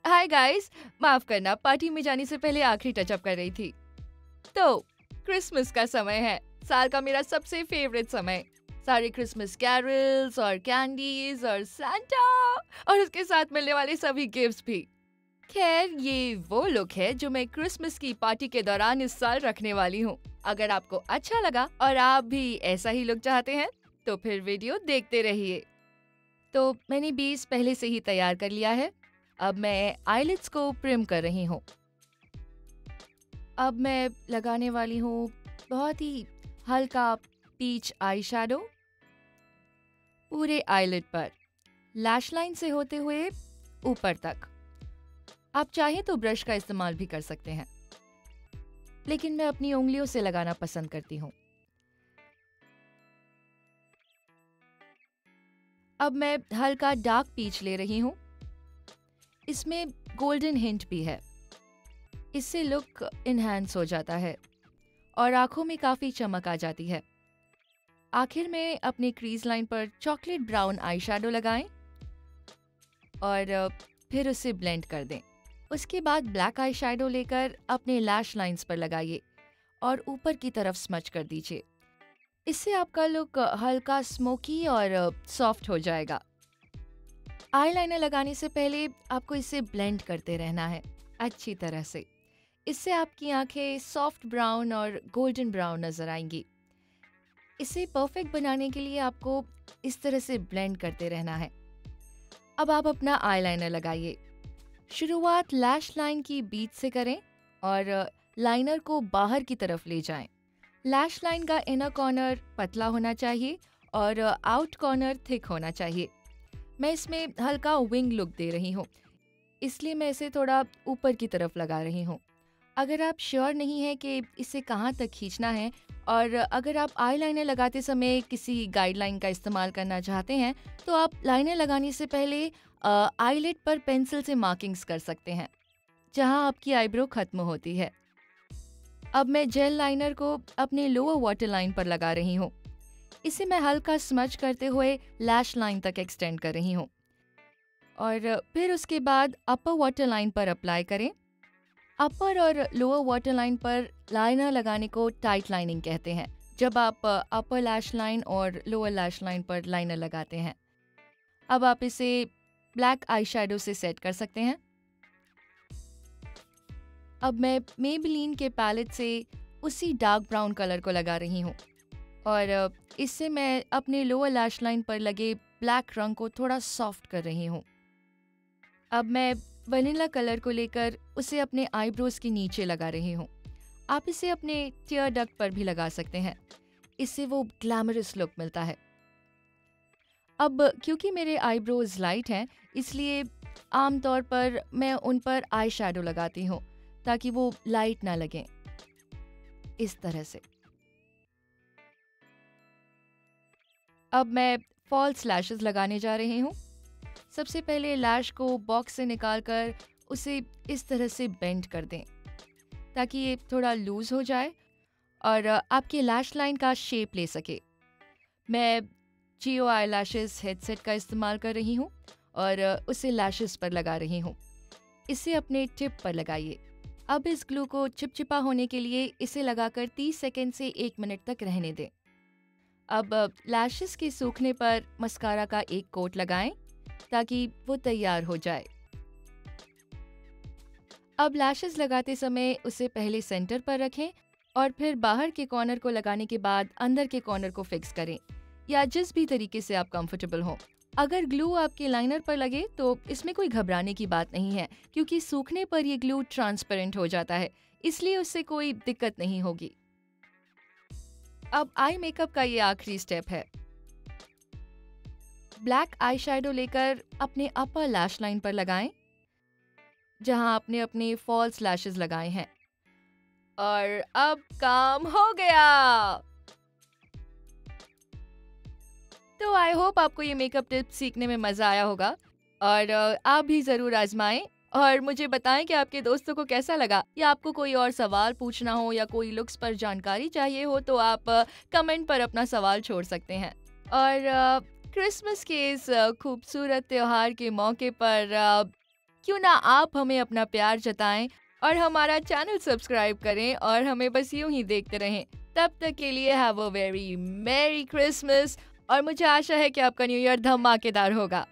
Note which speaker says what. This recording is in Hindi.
Speaker 1: हाय गाइस, माफ करना, पार्टी में जाने से पहले आखिरी टचअप कर रही थी। तो क्रिसमस का समय है, साल का मेरा सबसे फेवरेट समय। सारे क्रिसमस कैरल्स और कैंडीज और सांता और उसके साथ मिलने वाले सभी गिफ्ट्स भी। खैर, ये वो लुक है जो मैं क्रिसमस की पार्टी के दौरान इस साल रखने वाली हूँ। अगर आपको अच्छा लगा और आप भी ऐसा ही लुक चाहते हैं, तो फिर वीडियो देखते रहिए। तो मैंने बेस पहले से ही तैयार कर लिया है। अब मैं आईलिड्स को प्रिम कर रही हूँ। अब मैं लगाने वाली हूँ बहुत ही हल्का पीच आई शैडो पूरे आईलिड पर, लैश लाइन से होते हुए ऊपर तक। आप चाहें तो ब्रश का इस्तेमाल भी कर सकते हैं, लेकिन मैं अपनी उंगलियों से लगाना पसंद करती हूँ। अब मैं हल्का डार्क पीच ले रही हूँ। इसमें गोल्डन हिंट भी है। इससे लुक इन्हांस हो जाता है और आंखों में काफी चमक आ जाती है। आखिर में अपने क्रीज लाइन पर चॉकलेट ब्राउन आई शैडो लगाएं और फिर उसे ब्लेंड कर दें। उसके बाद ब्लैक आई शैडो लेकर अपने लैश लाइंस पर लगाइए और ऊपर की तरफ स्मच कर दीजिए। इससे आपका लुक हल्का स्मोकी और सॉफ्ट हो जाएगा। आईलाइनर लगाने से पहले आपको इसे ब्लेंड करते रहना है अच्छी तरह से। इससे आपकी आंखें सॉफ्ट ब्राउन और गोल्डन ब्राउन नजर आएंगी। इसे परफेक्ट बनाने के लिए आपको इस तरह से ब्लेंड करते रहना है। अब आप अपना आईलाइनर लगाइए। शुरुआत लैश लाइन की बीच से करें और लाइनर को बाहर की तरफ ले जाएं। लैश लाइन का इनर कॉर्नर पतला होना चाहिए और आउट कॉर्नर थिक होना चाहिए। मैं इसमें हल्का विंग लुक दे रही हूँ, इसलिए मैं इसे थोड़ा ऊपर की तरफ लगा रही हूँ। अगर आप श्योर नहीं है कि इसे कहाँ तक खींचना है और अगर आप आईलाइनर लगाते समय किसी गाइडलाइन का इस्तेमाल करना चाहते हैं, तो आप लाइनर लगाने से पहले आईलिड पर पेंसिल से मार्किंग्स कर सकते हैं, जहाँ आपकी आईब्रो खत्म होती है। अब मैं जेल लाइनर को अपने लोअर वाटर लाइन पर लगा रही हूँ। इसे मैं हल्का स्मच करते हुए लैश लाइन तक एक्सटेंड कर रही हूँ और फिर उसके बाद अपर वाटर लाइन पर अप्लाई करें। अपर और लोअर वाटर लाइन पर लाइनर लगाने को टाइट लाइनिंग कहते हैं, जब आप अपर लैश लाइन और लोअर लैश लाइन पर लाइनर लगाते हैं। अब आप इसे ब्लैक आई शैडो से सेट कर सकते हैं। अब मैं मेबेलिन के पैलेट से उसी डार्क ब्राउन कलर को लगा रही हूँ और इससे मैं अपने लोअर लैश लाइन पर लगे ब्लैक रंग को थोड़ा सॉफ्ट कर रही हूँ। अब मैं वनीला कलर को लेकर उसे अपने आईब्रोज के नीचे लगा रही हूँ। आप इसे अपने टियर डक्ट पर भी लगा सकते हैं, इससे वो ग्लैमरस लुक मिलता है। अब क्योंकि मेरे आईब्रोज लाइट हैं, इसलिए आमतौर पर मैं उन पर आई शैडो लगाती हूँ ताकि वो लाइट ना लगें। इस तरह से अब मैं फॉल्स लैशेस लगाने जा रही हूँ। सबसे पहले लैश को बॉक्स से निकालकर उसे इस तरह से बेंड कर दें ताकि ये थोड़ा लूज हो जाए और आपके लैश लाइन का शेप ले सके। मैं जियो आई लैशेस हेडसेट का इस्तेमाल कर रही हूँ और उसे लैशेस पर लगा रही हूँ। इसे अपने टिप पर लगाइए। अब इस ग्लू को चिपचिपा होने के लिए इसे लगाकर 30 सेकंड से 1 मिनट तक रहने दें। अब लैशेस के सूखने पर मस्कारा का एक कोट लगाएं ताकि वो तैयार हो जाए। अब लैशेस लगाते समय उसे पहले सेंटर पर रखें और फिर बाहर के कॉर्नर को लगाने के बाद अंदर के कॉर्नर को फिक्स करें, या जिस भी तरीके से आप कंफर्टेबल हो। अगर ग्लू आपके लाइनर पर लगे तो इसमें कोई घबराने की बात नहीं है, क्योंकि सूखने पर ये ग्लू ट्रांसपेरेंट हो जाता है, इसलिए उससे कोई दिक्कत नहीं होगी। अब आई मेकअप का ये आखिरी स्टेप है। ब्लैक आई शैडो लेकर अपने अपर लैश लाइन पर लगाएं, जहां आपने अपने फॉल्स लैशेस लगाए हैं। और अब काम हो गया। तो आई होप आपको ये मेकअप टिप्स सीखने में मजा आया होगा और आप भी जरूर आजमाएं और मुझे बताएं कि आपके दोस्तों को कैसा लगा, या आपको कोई और सवाल पूछना हो या कोई लुक्स पर जानकारी चाहिए हो तो आप कमेंट पर अपना सवाल छोड़ सकते हैं। और क्रिसमस के इस खूबसूरत त्योहार के मौके पर क्यों ना आप हमें अपना प्यार जताएं और हमारा चैनल सब्सक्राइब करें और हमें बस यूं ही देखते रहें। तब तक के लिए have a very merry Christmas और मुझे आशा है कि आपका न्यू ईयर धमाकेदार होगा।